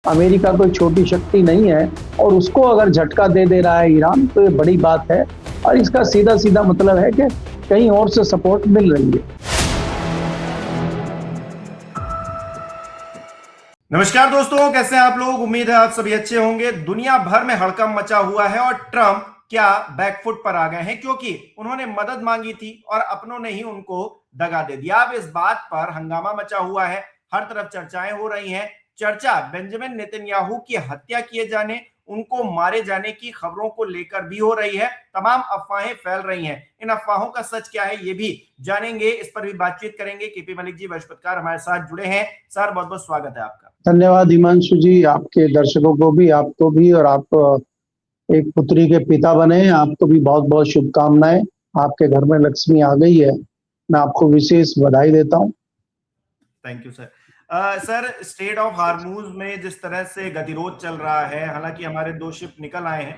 America कोई छोटी शक्ति नहीं है और उसको अगर झटका दे दे रहा है ईरान, तो ये बड़ी बात है और इसका सीधा-सीधा मतलब है कि कहीं और से सपोर्ट मिल रही है। नमस्कार दोस्तों, कैसे हैं आप लोग। उम्मीद है आप सभी अच्छे होंगे। दुनिया भर में हड़कंप मचा हुआ है और ट्रंप क्या बैकफुट पर आ गए हैं, क्योंकि उन्होंने मदद मांगी थी और अपनों ने ही उनको दगा दे दिया। अब इस बात पर हंगामा मचा हुआ है, हर तरफ चर्चाएं हो रही हैं। चर्चा बेंजामिन नेतन्याहू की हत्या किए जाने, उनको मारे जाने की खबरों को लेकर भी हो रही है। तमाम अफवाहें फैल रही हैं। इन अफवाहों का सच क्या है ये भी जानेंगे, इस पर भी बातचीत करेंगे। केपी मलिक जी वरिष्ठ हमारे साथ जुड़े हैं। सर, बहुत बहुत स्वागत है आपका। धन्यवाद हिमांशु जी, आपके दर्शकों को भी, आपको भी, और आप एक पुत्री के पिता बने, आपको भी बहुत बहुत शुभकामनाएं। आपके घर में लक्ष्मी आ गई है, मैं आपको विशेष बधाई देता हूं। Thank you sir. Sir, state of Hormuz में जिस तरह से गतिरोध चल रहा है, हालांकि हमारे 2 शिप निकल आए हैं।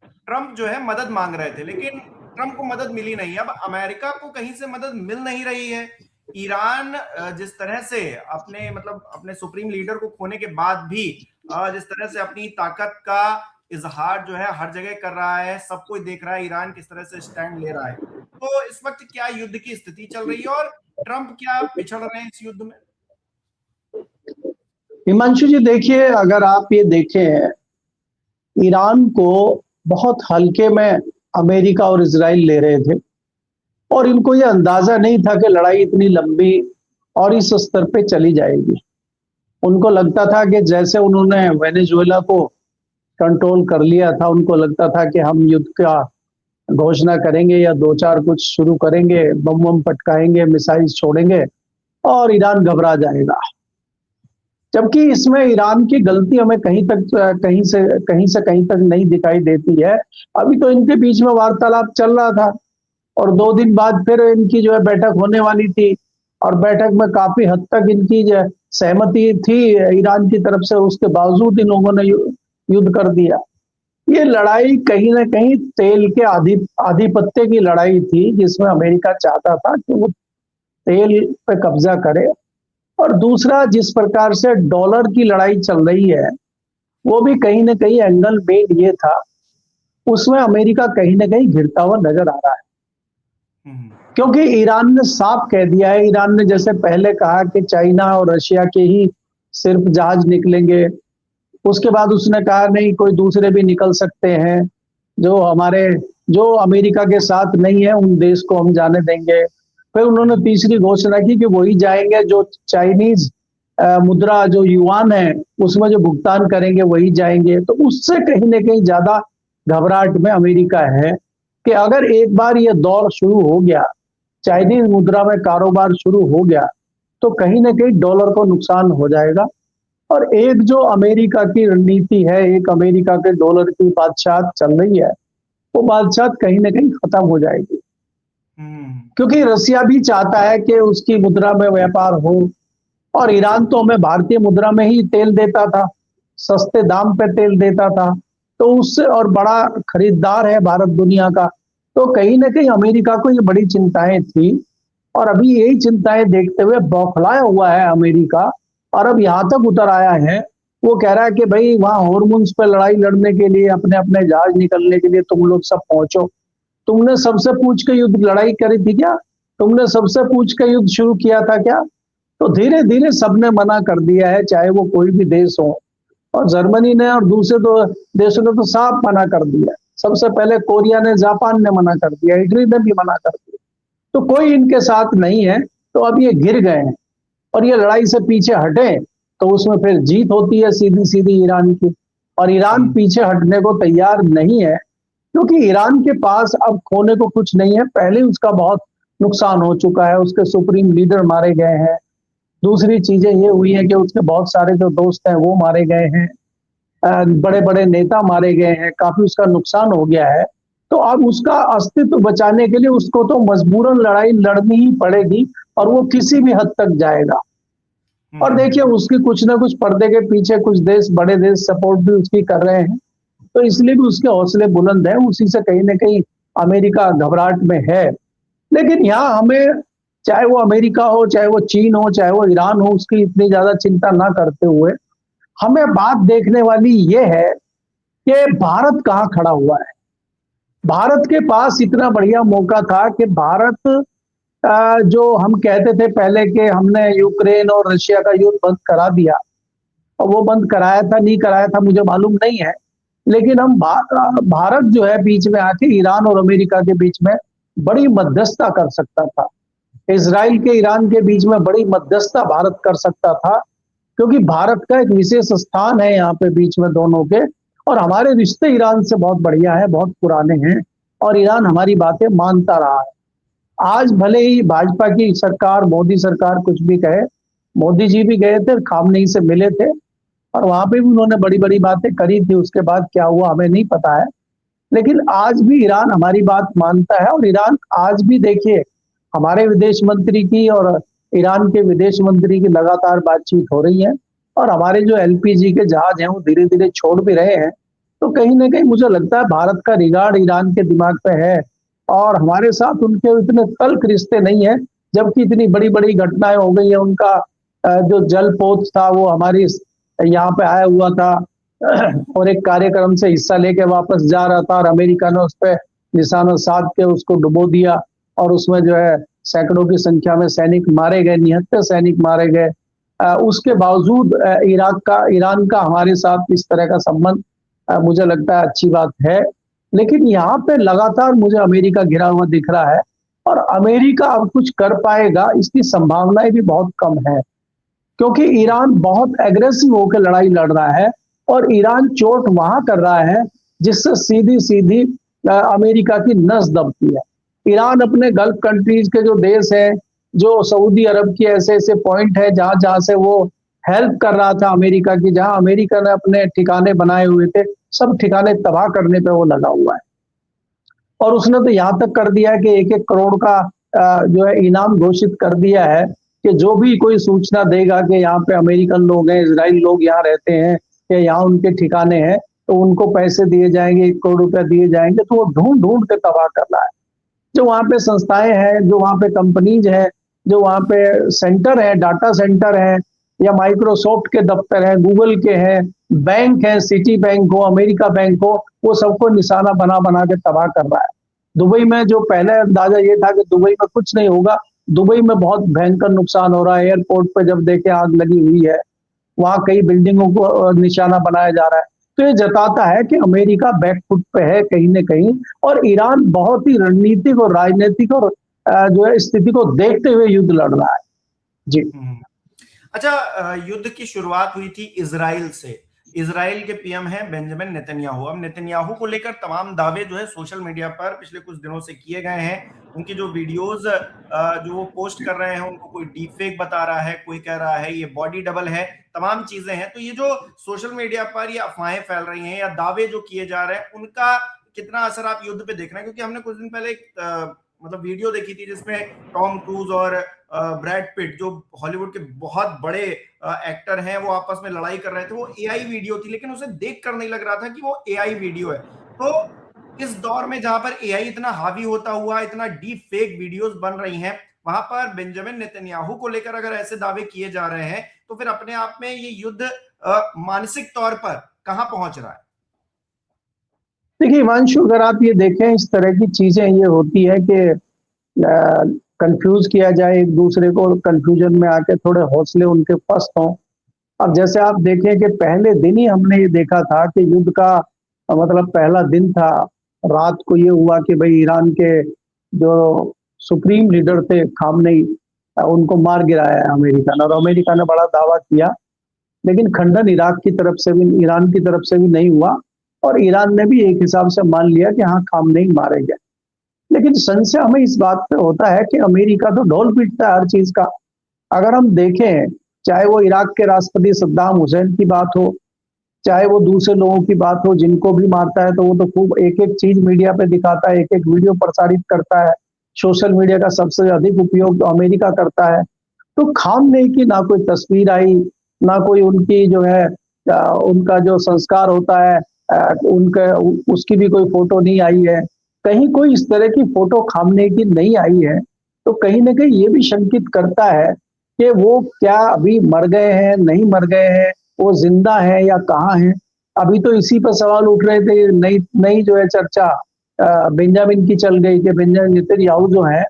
ट्रंप जो है मदद मांग रहे थे, लेकिन ट्रंप को मदद मिली नहीं। अब अमेरिका को कहीं से मदद मिल नहीं रही है। ईरान जिस तरह से अपने सुप्रीम लीडर को खोने के बाद भी जिस तरह से अपनी ताकत का इजहार जो है हर जगह कर रहा है, सब कोई देख रहा है ईरान किस तरह से स्टैंड ले रहा है। तो इस वक्त क्या युद्ध की स्थिति चल रही है और ट्रंप क्या पिछड़ रहे हैं इस युद्ध में? हिमांशु जी देखिए, अगर आप ये देखें, ईरान को बहुत हल्के में अमेरिका और इजराइल ले रहे थे और इनको ये अंदाजा नहीं था कि लड़ाई इतनी लंबी और इस स्तर पे चली जाएगी। उनको लगता था कि जैसे उन्होंने वेनेजुएला को कंट्रोल कर लिया था, उनको लगता था कि हम युद्ध का घोषणा करेंगे या 2-4 कुछ शुरू करेंगे, बम बम पटकाएंगे, मिसाइल छोड़ेंगे और ईरान घबरा जाएगा। जबकि इसमें ईरान की गलती हमें कहीं से कहीं तक नहीं दिखाई देती है। अभी तो इनके बीच में वार्तालाप चल रहा था और 2 दिन बाद फिर इनकी जो है बैठक होने वाली थी और बैठक में काफी हद तक इनकी जो सहमति थी ईरान की तरफ से, उसके बावजूद इन लोगों ने युद्ध कर दिया। ये लड़ाई कहीं ना कहीं तेल के आधिपत्य की लड़ाई थी, जिसमें अमेरिका चाहता था कि वो तेल पे कब्जा करे। और दूसरा, जिस प्रकार से डॉलर की लड़ाई चल रही है, वो भी कहीं ना कहीं एंगल मेन ये था, उसमें अमेरिका कहीं ना कहीं घिरता हुआ नजर आ रहा है। क्योंकि ईरान ने साफ कह दिया है, ईरान ने जैसे पहले कहा कि चाइना और रशिया के ही सिर्फ जहाज निकलेंगे, उसके बाद उसने कहा नहीं, कोई दूसरे भी निकल सकते हैं, जो अमेरिका के साथ नहीं है उन देश को हम जाने देंगे। फिर उन्होंने तीसरी घोषणा की कि वही जाएंगे जो चाइनीज मुद्रा जो युआन है उसमें जो भुगतान करेंगे वही जाएंगे। तो उससे कहीं ना कहीं ज्यादा घबराहट में अमेरिका है कि अगर एक बार ये दौर शुरू हो गया, चाइनीज मुद्रा में कारोबार शुरू हो गया, तो कहीं ना कहीं डॉलर को नुकसान हो जाएगा। और एक जो अमेरिका की रणनीति है, एक अमेरिका के डॉलर की बादशाहत चल रही है, वो बादशाहत कहीं ना कहीं खत्म हो जाएगी। क्योंकि रसिया भी चाहता है कि उसकी मुद्रा में व्यापार हो और ईरान तो हमें भारतीय मुद्रा में ही तेल देता था, सस्ते दाम पे तेल देता था, तो उससे और बड़ा खरीदार है भारत दुनिया का। तो कहीं ना कहीं अमेरिका को ये बड़ी चिंताएं थी और अभी यही चिंताएं देखते हुए बौखलाया हुआ है अमेरिका और अब यहाँ तक उतर आया है। वो कह रहा है कि भाई वहां हॉर्मून्स पे लड़ाई लड़ने के लिए अपने अपने जहाज निकलने के लिए तुम लोग सब पहुंचो। तुमने सबसे पूछ के युद्ध लड़ाई करी थी क्या? तुमने सबसे पूछ के युद्ध शुरू किया था क्या? तो धीरे धीरे सबने मना कर दिया है, चाहे वो कोई भी देश हो। और जर्मनी ने और दूसरे दो देशों ने तो साफ मना कर दिया। सबसे पहले कोरिया ने, जापान ने मना कर दिया, इटली ने भी मना कर दिया। तो कोई इनके साथ नहीं है। तो अब ये गिर गए हैं और ये लड़ाई से पीछे हटे तो उसमें फिर जीत होती है सीधी सीधी ईरान की। और ईरान पीछे हटने को तैयार नहीं है, क्योंकि ईरान के पास अब खोने को कुछ नहीं है। पहले उसका बहुत नुकसान हो चुका है, उसके सुप्रीम लीडर मारे गए हैं। दूसरी चीजें ये हुई है कि उसके बहुत सारे जो दोस्त हैं वो मारे गए हैं, बड़े बड़े नेता मारे गए हैं, काफी उसका नुकसान हो गया है। तो अब उसका अस्तित्व बचाने के लिए उसको तो मजबूरन लड़ाई लड़नी ही पड़ेगी और वो किसी भी हद तक जाएगा। और देखिए, उसकी कुछ ना कुछ पर्दे के पीछे कुछ देश, बड़े देश सपोर्ट भी उसकी कर रहे हैं, तो इसलिए भी उसके हौसले बुलंद हैं। उसी से कहीं ना कहीं अमेरिका घबराहट में है। लेकिन यहाँ हमें, चाहे वो अमेरिका हो, चाहे वो चीन हो, चाहे वो ईरान हो, उसकी इतनी ज्यादा चिंता ना करते हुए हमें बात देखने वाली ये है कि भारत कहाँ खड़ा हुआ है। भारत के पास इतना बढ़िया मौका था कि भारत जो हम कहते थे पहले कि हमने यूक्रेन और रशिया का युद्ध बंद करा दिया, और वो बंद कराया था नहीं कराया था मुझे मालूम नहीं है, लेकिन हम भारत जो है बीच में आके ईरान और अमेरिका के बीच में बड़ी मध्यस्थता कर सकता था। इजराइल के ईरान के बीच में बड़ी मध्यस्थता भारत कर सकता था, क्योंकि भारत का एक विशेष स्थान है यहाँ पे बीच में दोनों के, और हमारे रिश्ते ईरान से बहुत बढ़िया है, बहुत पुराने हैं, और ईरान हमारी बातें मानता रहा है। आज भले ही भाजपा की सरकार, मोदी सरकार कुछ भी कहे, मोदी जी भी गए थे, खामनेई से मिले थे, और वहां पे भी उन्होंने बड़ी बड़ी बातें करी थी। उसके बाद क्या हुआ हमें नहीं पता है, लेकिन आज भी ईरान हमारी बात मानता है। और ईरान आज भी देखिए, हमारे विदेश मंत्री की और ईरान के विदेश मंत्री की लगातार बातचीत हो रही है, और हमारे जो एलपीजी के जहाज हैं वो धीरे धीरे छोड़ भी रहे हैं। तो कहीं ना कहीं मुझे लगता है भारत का रिगार्ड ईरान के दिमाग पे है, और हमारे साथ उनके इतने तल्ख रिश्ते नहीं है, जबकि इतनी बड़ी बड़ी घटनाएं हो गई है। उनका जो जलपोत था वो हमारी यहाँ पे आया हुआ था और एक कार्यक्रम से हिस्सा लेके वापस जा रहा था, और अमेरिका ने उस पर निशाना साध के उसको डुबो दिया, और उसमें जो है सैकड़ों की संख्या में सैनिक मारे गए, निहत्थे सैनिक मारे गए। उसके बावजूद ईरान का हमारे साथ इस तरह का संबंध मुझे लगता है अच्छी बात है। लेकिन यहाँ पे लगातार मुझे अमेरिका घिरा हुआ दिख रहा है, और अमेरिका अब कुछ कर पाएगा इसकी संभावनाएं भी बहुत कम है, क्योंकि ईरान बहुत एग्रेसिव होकर लड़ाई लड़ रहा है, और ईरान चोट वहां कर रहा है जिससे सीधी सीधी अमेरिका की नस दबती है। ईरान अपने गल्फ कंट्रीज के जो देश है, जो सऊदी अरब की ऐसे ऐसे पॉइंट है जहां जहां से वो हेल्प कर रहा था अमेरिका की, जहां अमेरिका ने अपने ठिकाने बनाए हुए थे, सब ठिकाने तबाह करने पे वो लगा हुआ है। और उसने तो यहाँ तक कर दिया है कि 1-1 करोड़ का जो है इनाम घोषित कर दिया है कि जो भी कोई सूचना देगा कि यहाँ पे अमेरिकन लोग हैं, इजराइल लोग यहाँ रहते हैं या यहाँ उनके ठिकाने हैं, तो उनको पैसे दिए जाएंगे, 1 करोड़ रुपया दिए जाएंगे। तो वो ढूंढ ढूंढ के तबाह कर रहा है। जो वहाँ पे संस्थाएं हैं, जो वहाँ पे कंपनीज हैं, जो वहाँ पे सेंटर है, डाटा सेंटर है, या माइक्रोसॉफ्ट के दफ्तर हैं, गूगल के हैं, बैंक है, सिटी बैंक हो, अमेरिका बैंक हो, वो सबको निशाना बना बना के तबाह कर रहा है। दुबई में जो पहले अंदाजा ये था कि दुबई में कुछ नहीं होगा, दुबई में बहुत भयंकर नुकसान हो रहा है। एयरपोर्ट पे जब देखे आग लगी हुई है, वहां कई बिल्डिंगों को निशाना बनाया जा रहा है। तो ये जताता है कि अमेरिका बैकफुट पे है कहीं न कहीं, और ईरान बहुत ही रणनीतिक और राजनीतिक और जो है स्थिति को देखते हुए युद्ध लड़ रहा है। जी। अच्छा, युद्ध की शुरुआत हुई थी इजराइल से। इजराइल के पीएम हैं बेंजामिन नेतन्याहू। अब नेतन्याहू को लेकर तमाम दावे जो है सोशल मीडिया पर पिछले कुछ दिनों से किए गए हैं। उनकी जो वीडियोस जो वो पोस्ट कर रहे हैं, उनको कोई डीप फेक बता रहा है, कोई कह रहा है ये बॉडी डबल है, तमाम चीजें हैं। तो ये जो सोशल मीडिया पर ये अफवाहें फैल रही हैं या दावे जो किए जा रहे हैं, उनका कितना असर आप युद्ध पे देख रहे हैं? क्योंकि हमने कुछ दिन पहले मतलब वीडियो देखी थी जिसमें टॉम क्रूज और ब्रैड पिट, जो हॉलीवुड के बहुत बड़े एक्टर हैं, वो आपस में लड़ाई कर रहे थे। वो एआई वीडियो थी, लेकिन उसे देखकर नहीं लग रहा था कि वो एआई वीडियो है। तो इस दौर में जहां पर एआई इतना हावी होता हुआ, इतना डीप फेक वीडियोस बन रही हैं, वहां पर बेंजामिन नेतन्याहू को लेकर अगर ऐसे दावे किए जा रहे हैं, तो फिर अपने आप में ये युद्ध मानसिक तौर पर कहां पहुंच रहा है? देखिए हिमांशु, अगर आप ये देखें, इस तरह की चीजें ये होती है कि कंफ्यूज किया जाए एक दूसरे को, कंफ्यूजन में आके थोड़े हौसले उनके पस्त हों। अब जैसे आप देखें कि पहले दिन ही हमने ये देखा था कि युद्ध का मतलब पहला दिन था, रात को ये हुआ कि भाई ईरान के जो सुप्रीम लीडर थे खामनेई, उनको मार गिराया है अमेरिका ने, और अमेरिका ने बड़ा दावा किया। लेकिन खंडन इराक की तरफ से भी, ईरान की तरफ से भी नहीं हुआ, और ईरान ने भी एक हिसाब से मान लिया कि हाँ खामनेई मारे गए। लेकिन संशय हमें इस बात पे होता है कि अमेरिका तो ढोल पीटता है हर चीज का। अगर हम देखें, चाहे वो इराक के राष्ट्रपति सद्दाम हुसैन की बात हो, चाहे वो दूसरे लोगों की बात हो जिनको भी मारता है, तो वो तो खूब एक एक चीज मीडिया पे दिखाता है, एक एक वीडियो प्रसारित करता है। सोशल मीडिया का सबसे अधिक उपयोग तो अमेरिका करता है। तो खामनेई की ना कोई तस्वीर आई, ना कोई उनकी जो है उनका जो संस्कार होता है उनका, उसकी भी कोई फोटो नहीं आई है। कहीं कोई इस तरह की फोटो खामनेई की नहीं आई है। तो कहीं ना कहीं ये भी शंकित करता है कि वो क्या अभी मर गए हैं, नहीं मर गए हैं, वो जिंदा है या कहाँ है। अभी तो इसी पर सवाल उठ रहे थे, नई नई जो है चर्चा बेंजामिन की चल गई कि बेंजामिन नेतन्याहू जो है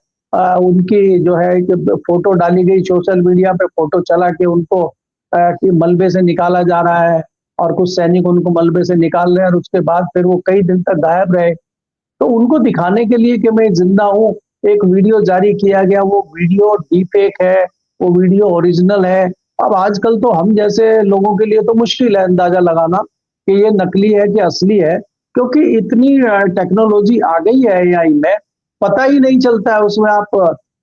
उनकी जो है कि फोटो डाली गई सोशल मीडिया पे, फोटो चला के उनको कि मलबे से निकाला जा रहा है और कुछ सैनिक उनको मलबे से निकाल रहे हैं, और उसके बाद फिर वो कई दिन तक गायब रहे। तो उनको दिखाने के लिए कि मैं जिंदा हूँ, एक वीडियो जारी किया गया। वो वीडियो डीफेक है, वो वीडियो ओरिजिनल है। अब आजकल तो हम जैसे लोगों के लिए तो मुश्किल है अंदाजा लगाना कि ये नकली है कि असली है, क्योंकि इतनी टेक्नोलॉजी आ गई है एआई में, पता ही नहीं चलता है उसमें। आप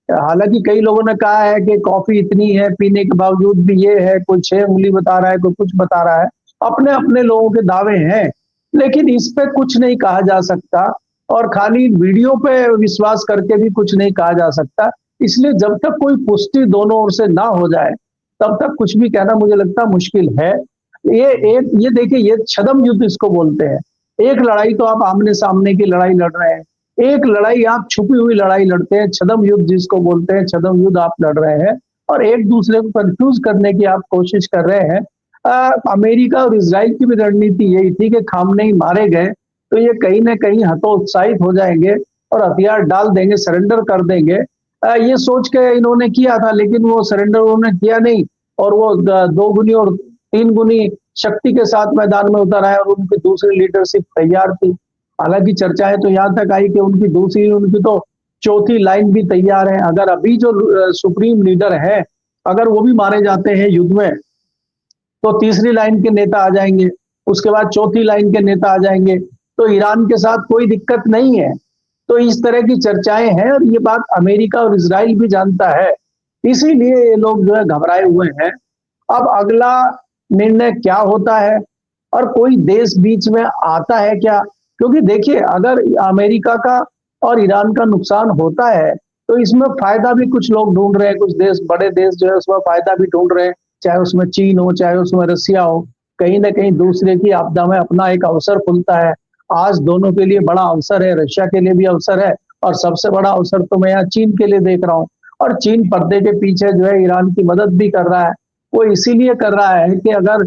हालांकि कई लोगों ने कहा है कि कॉफी इतनी है पीने के बावजूद भी ये है, कोई 6 उंगली बता रहा है, कोई कुछ बता रहा है, अपने अपने लोगों के दावे हैं, लेकिन इस पे कुछ नहीं कहा जा सकता। और खाली वीडियो पे विश्वास करके भी कुछ नहीं कहा जा सकता। इसलिए जब तक कोई पुष्टि दोनों ओर से ना हो जाए तब तक कुछ भी कहना मुझे लगता मुश्किल है। ये देखिए, ये छद्म युद्ध इसको बोलते हैं। एक लड़ाई तो आप आमने सामने की लड़ाई लड़ रहे हैं, एक लड़ाई आप छुपी हुई लड़ाई लड़ते हैं, छद्म युद्ध जिसको बोलते हैं, छद्म युद्ध आप लड़ रहे हैं और एक दूसरे को कंफ्यूज करने की आप कोशिश कर रहे हैं। अमेरिका और इजराइल की भी रणनीति यही थी कि खामनेई मारे गए तो ये कहीं ना कहीं हतोत्साहित हो जाएंगे और हथियार डाल देंगे, सरेंडर कर देंगे। ये सोच के इन्होंने किया था, लेकिन वो सरेंडर उन्होंने किया नहीं और वो 2 गुनी और 3 गुनी शक्ति के साथ मैदान में उतर आए और उनकी दूसरी लीडरशिप तैयार थी। हालांकि चर्चाएं तो यहाँ तक आई कि उनकी तो चौथी लाइन भी तैयार है। अगर अभी जो सुप्रीम लीडर है, अगर वो भी मारे जाते हैं युद्ध में, तो तीसरी लाइन के नेता आ जाएंगे, उसके बाद चौथी लाइन के नेता आ जाएंगे, तो ईरान के साथ कोई दिक्कत नहीं है। तो इस तरह की चर्चाएं हैं और ये बात अमेरिका और इजराइल भी जानता है, इसीलिए ये लोग जो है घबराए हुए हैं। अब अगला निर्णय क्या होता है और कोई देश बीच में आता है क्या? क्योंकि देखिए, अगर अमेरिका का और ईरान का नुकसान होता है तो इसमें फायदा भी कुछ लोग ढूंढ रहे हैं, कुछ देश, बड़े देश जो है उसमें फायदा भी ढूंढ रहे हैं, चाहे उसमें चीन हो, चाहे उसमें रसिया हो। कहीं ना कहीं दूसरे की आपदा में अपना एक अवसर खुलता है। आज दोनों के लिए बड़ा अवसर है, रशिया के लिए भी अवसर है और सबसे बड़ा अवसर तो मैं यहाँ चीन के लिए देख रहा हूँ। और चीन पर्दे के पीछे जो है ईरान की मदद भी कर रहा है। वो इसीलिए कर रहा है कि अगर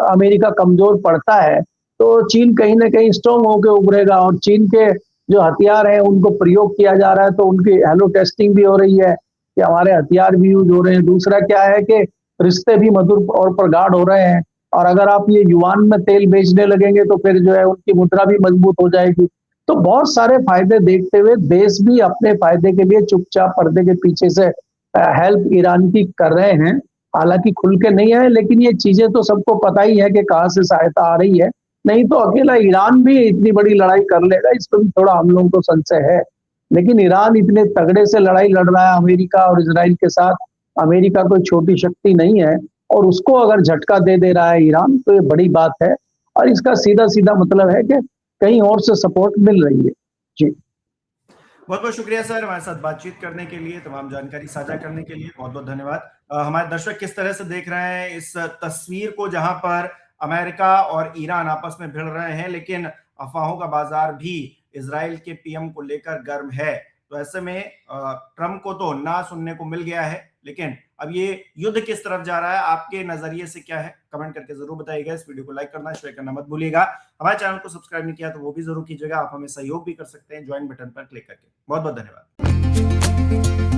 अमेरिका कमजोर पड़ता है तो चीन कहीं ना कहीं स्ट्रांग होकर उभरेगा और चीन के जो हथियार हैं उनको प्रयोग किया जा रहा है, तो उनकी हेलो टेस्टिंग भी हो रही है कि हमारे हथियार भी यूज हो रहे हैं। दूसरा क्या है कि रिश्ते भी मधुर और प्रगाढ़ हो रहे हैं, और अगर आप ये युआन में तेल बेचने लगेंगे तो फिर जो है उनकी मुद्रा भी मजबूत हो जाएगी। तो बहुत सारे फायदे देखते हुए देश भी अपने फायदे के लिए चुपचाप पर्दे के पीछे से हेल्प ईरान की कर रहे हैं। हालांकि खुल के नहीं है, लेकिन ये चीजें तो सबको पता ही है कि कहाँ से सहायता आ रही है। नहीं तो अकेला ईरान भी इतनी बड़ी लड़ाई कर लेगा, इस पर भी थोड़ा हम लोगों को संशय है। लेकिन ईरान इतने तगड़े से लड़ाई लड़ रहा है अमेरिका और इजराइल के साथ। अमेरिका कोई छोटी शक्ति नहीं है और उसको अगर झटका दे रहा है ईरान, तो ये बड़ी बात है और इसका सीधा सीधा मतलब है कि कहीं और से सपोर्ट मिल रही है। जी, बहुत बहुत शुक्रिया सर, हमारे साथ बातचीत करने के लिए, तमाम जानकारी साझा करने के लिए बहुत बहुत धन्यवाद। हमारे दर्शक किस तरह से देख रहे हैं इस तस्वीर को, जहां पर अमेरिका और ईरान आपस में भिड़ रहे हैं, लेकिन अफवाहों का बाजार भी इजराइल के पीएम को लेकर गर्म है। तो ऐसे में ट्रंप को तो ना सुनने को मिल गया है, लेकिन अब ये युद्ध किस तरफ जा रहा है, आपके नजरिए से क्या है, कमेंट करके जरूर बताइएगा। इस वीडियो को लाइक करना, शेयर करना मत भूलिएगा। हमारे चैनल को सब्सक्राइब नहीं किया तो वो भी जरूर कीजिएगा। आप हमें सहयोग भी कर सकते हैं ज्वाइन बटन पर क्लिक करके। बहुत बहुत धन्यवाद।